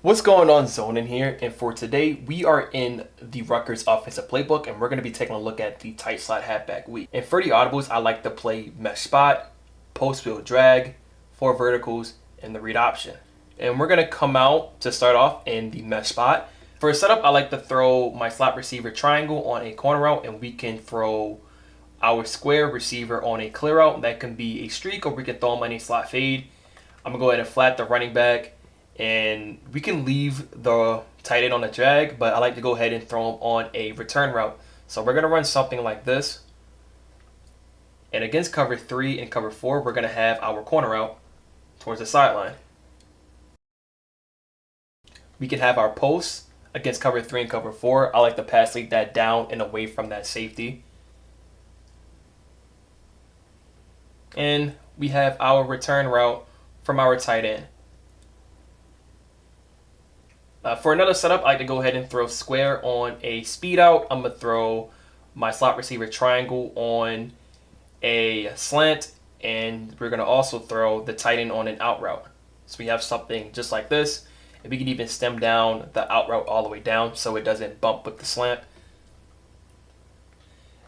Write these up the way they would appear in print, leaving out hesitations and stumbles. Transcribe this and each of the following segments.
What's going on, Zone in here? And for today, we are in the Rutgers offensive playbook, and we're going to be taking a look at the tight slot halfback week. And for the audibles, I like to play mesh spot, post wheel drag, four verticals, and the read option. And we're going to come out to start off in the mesh spot. For a setup, I like to throw my slot receiver triangle on a corner route, and we can throw our square receiver on a clear out. That can be a streak, or we can throw them on a slot fade. I'm going to go ahead and flat the running back. And we can leave the tight end on the drag, but I like to go ahead and throw him on a return route. So we're going to run something like this. And against cover 3 and cover 4, we're going to have our corner out towards the sideline. We can have our post against cover 3 and cover 4. I like to pass lead that down and away from that safety. And we have our return route from our tight end. For another setup, I like to go ahead and throw square on a speed out. I'm going to throw my slot receiver triangle on a slant, and we're going to also throw the tight end on an out route. So we have something just like this, and we can even stem down the out route all the way down so it doesn't bump with the slant.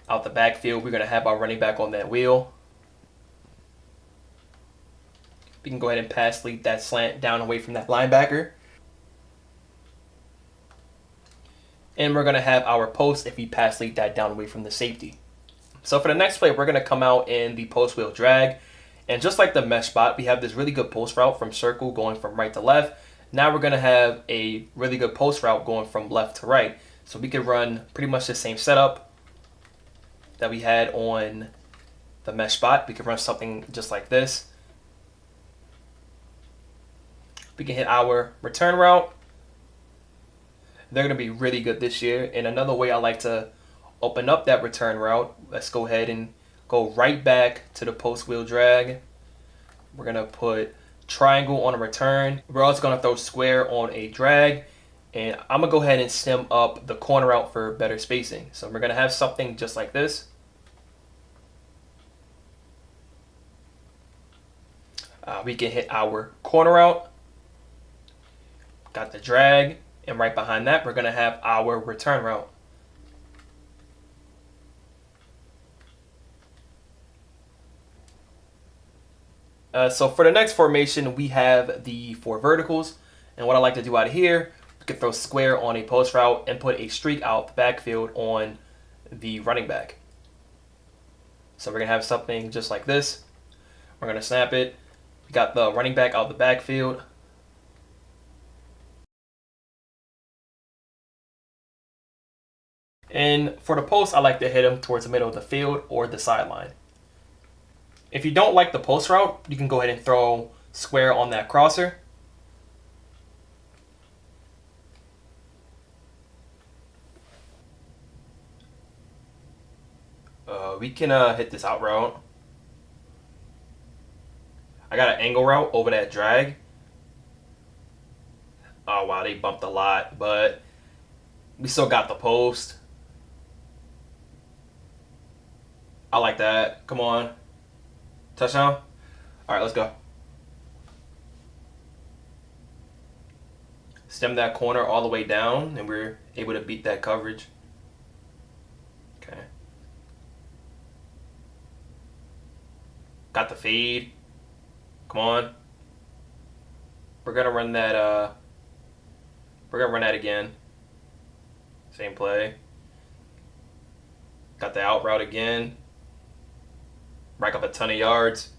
Out the backfield, we're going to have our running back on that wheel. We can go ahead and pass lead that slant down away from that linebacker. And we're going to have our post if we pass lead that down away from the safety. So for the next play, we're going to come out in the post wheel drag. And just like the mesh spot, we have this really good post route from circle going from right to left. Now we're going to have a really good post route going from left to right. So we can run pretty much the same setup that we had on the mesh spot. We can run something just like this. We can hit our return route. They're going to be really good this year. And another way I like to open up that return route, let's go ahead and go right back to the post wheel drag. We're going to put triangle on a return. We're also going to throw square on a drag. And I'm going to go ahead and stem up the corner out for better spacing. So we're going to have something just like this. We can hit our corner out. Got the drag. And right behind that, we're going to have our return route. So for the next formation, we have the four verticals. And what I like to do out of here, we can throw square on a post route and put a streak out the backfield on the running back. So we're going to have something just like this. We're going to snap it. We got the running back out the backfield. And for the post, I like to hit him towards the middle of the field or the sideline. If you don't like the post route, you can go ahead and throw square on that crosser. We can hit this out route. I got an angle route over that drag. Oh, wow, they bumped a lot, but we still got the post. I like that. Come on. Touchdown. All right, let's go. Stem that corner all the way down, and we're able to beat that coverage. Okay. Got the fade. Come on. We're gonna run that. We're gonna run that again. Same play. Got the out route again. Rack up a ton of yards.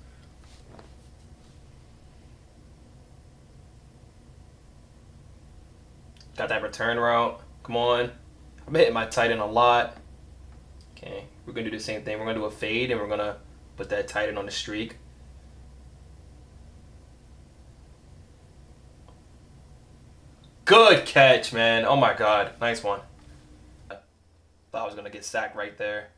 Got that return route. Come on. I've been hitting my tight end a lot. Okay, we're going to do the same thing. We're going to do a fade, and we're going to put that tight end on the streak. Good catch, man. Oh, my God. Nice one. Thought I was going to get sacked right there.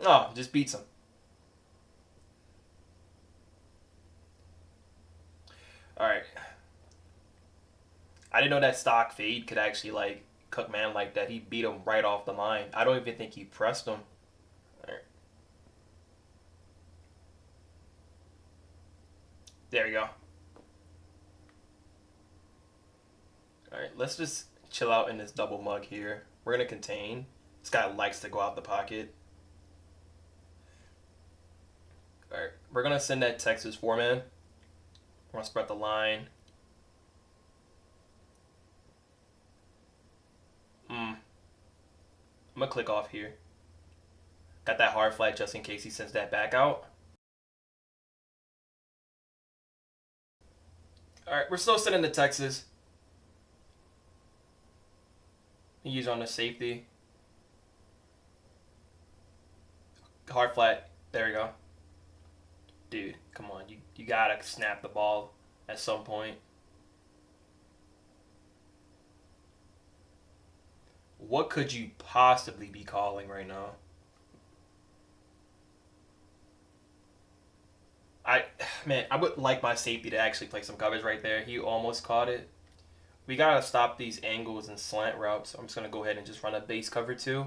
Oh, just beats him. All right. I didn't know that stock fade could actually like cook man like that. He beat him right off the line. I don't even think he pressed him. All right. There we go. Alright, let's just chill out in this double mug here. We're going to contain. This guy likes to go out the pocket. Alright, we're going to send that Texas 4-man. We're going to spread the line. I'm going to click off here. Got that hard flat just in case he sends that back out. Alright, we're still sending the Texas. Use on the safety. Hard flat. There we go. Dude, come on. You gotta snap the ball at some point. What could you possibly be calling right now? I would like my safety to actually play some coverage right there. He almost caught it. We gotta stop these angles and slant routes. I'm just gonna go ahead and just run a base cover 2.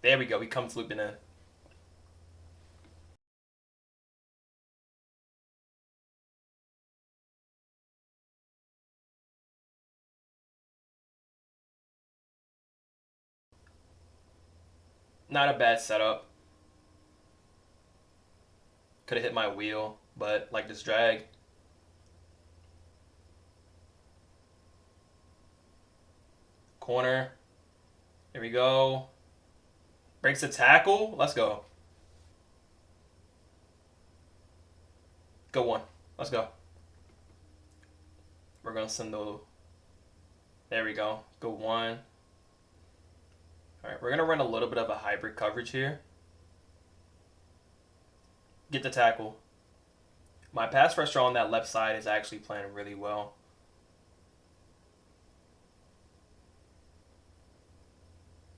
There we go. He comes looping in. Not a bad setup. Could have hit my wheel, but like this drag. Corner. Here we go. Breaks a tackle. Let's go. Go one. Let's go. We're going to send the... There we go. Go one. All right, we're going to run a little bit of a hybrid coverage here. Get the tackle. My pass rusher on that left side is actually playing really well.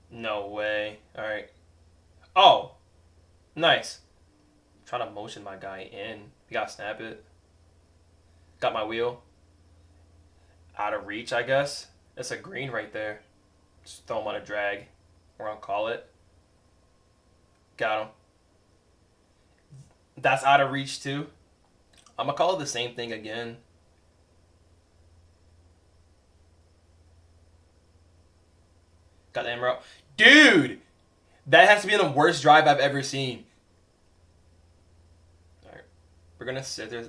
No way. All right. Oh, nice. I'm trying to motion my guy in. We got to snap it. Got my wheel. Out of reach, I guess. It's a green right there. Just throw him on a drag. We're going to call it. Got him. That's out of reach too. I'm going to call it the same thing again. Got the emerald. Dude! That has to be the worst drive I've ever seen. Alright. We're going to sit there.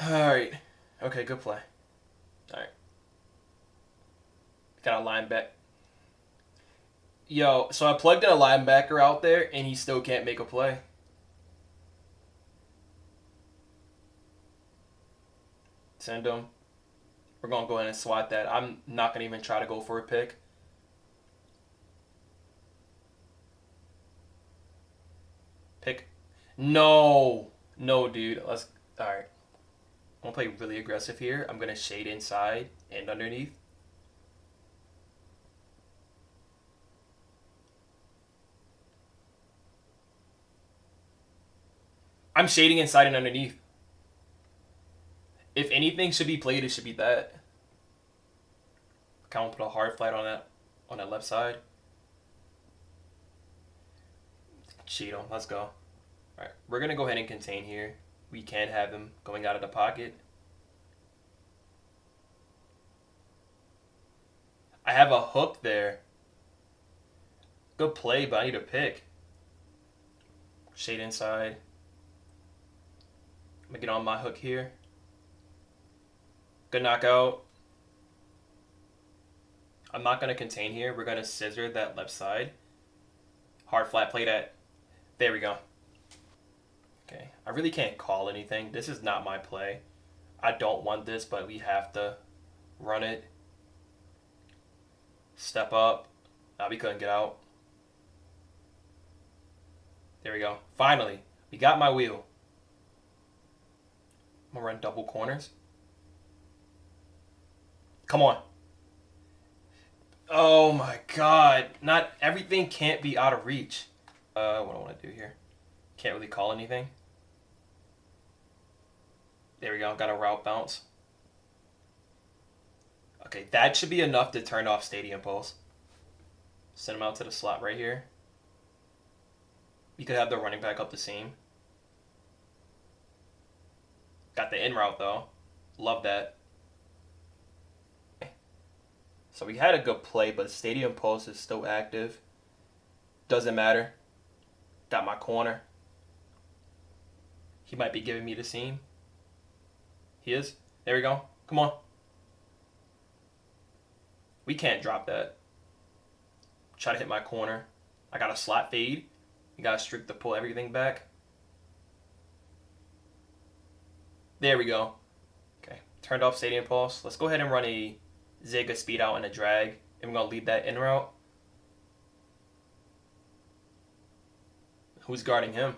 Alright. Okay, good play. Alright. Got a linebacker. Yo, so I plugged in a linebacker out there, and he still can't make a play. Send him. We're going to go ahead and swat that. I'm not going to even try to go for a pick. Pick. No. No, dude. All right. I'm going to play really aggressive here. I'm going to shade inside and underneath. I'm shading inside and underneath. If anything should be played, it should be that. Kind of put a hard flat on that left side. Cheat him. Let's go. All right, we're gonna go ahead and contain here. We can have him going out of the pocket. I have a hook there. Good play, but I need a pick. Shade inside. I'm gonna get on my hook here. Good knockout. I'm not gonna contain here. We're gonna scissor that left side. Hard flat play that. There we go. Okay, I really can't call anything. This is not my play. I don't want this, but we have to run it. Step up. We couldn't get out. There we go. Finally, we got my wheel. I'm gonna run double corners. Come on. Oh my god. Not everything can't be out of reach. What do I want to do here? Can't really call anything. There we go. Got a route bounce. Okay, that should be enough to turn off Stadium Pulse. Send him out to the slot right here. We could have the running back up the seam. Got the in route though. Love that. So we had a good play, but stadium post is still active. Doesn't matter. Got my corner. He might be giving me the seam. He is. There we go. Come on. We can't drop that. Try to hit my corner. I got a slot fade. You got to streak to pull everything back. There we go. Okay. Turned off stadium pulse. Let's go ahead and run a zig, a speed out, and a drag. And we're going to leave that in route. Who's guarding him?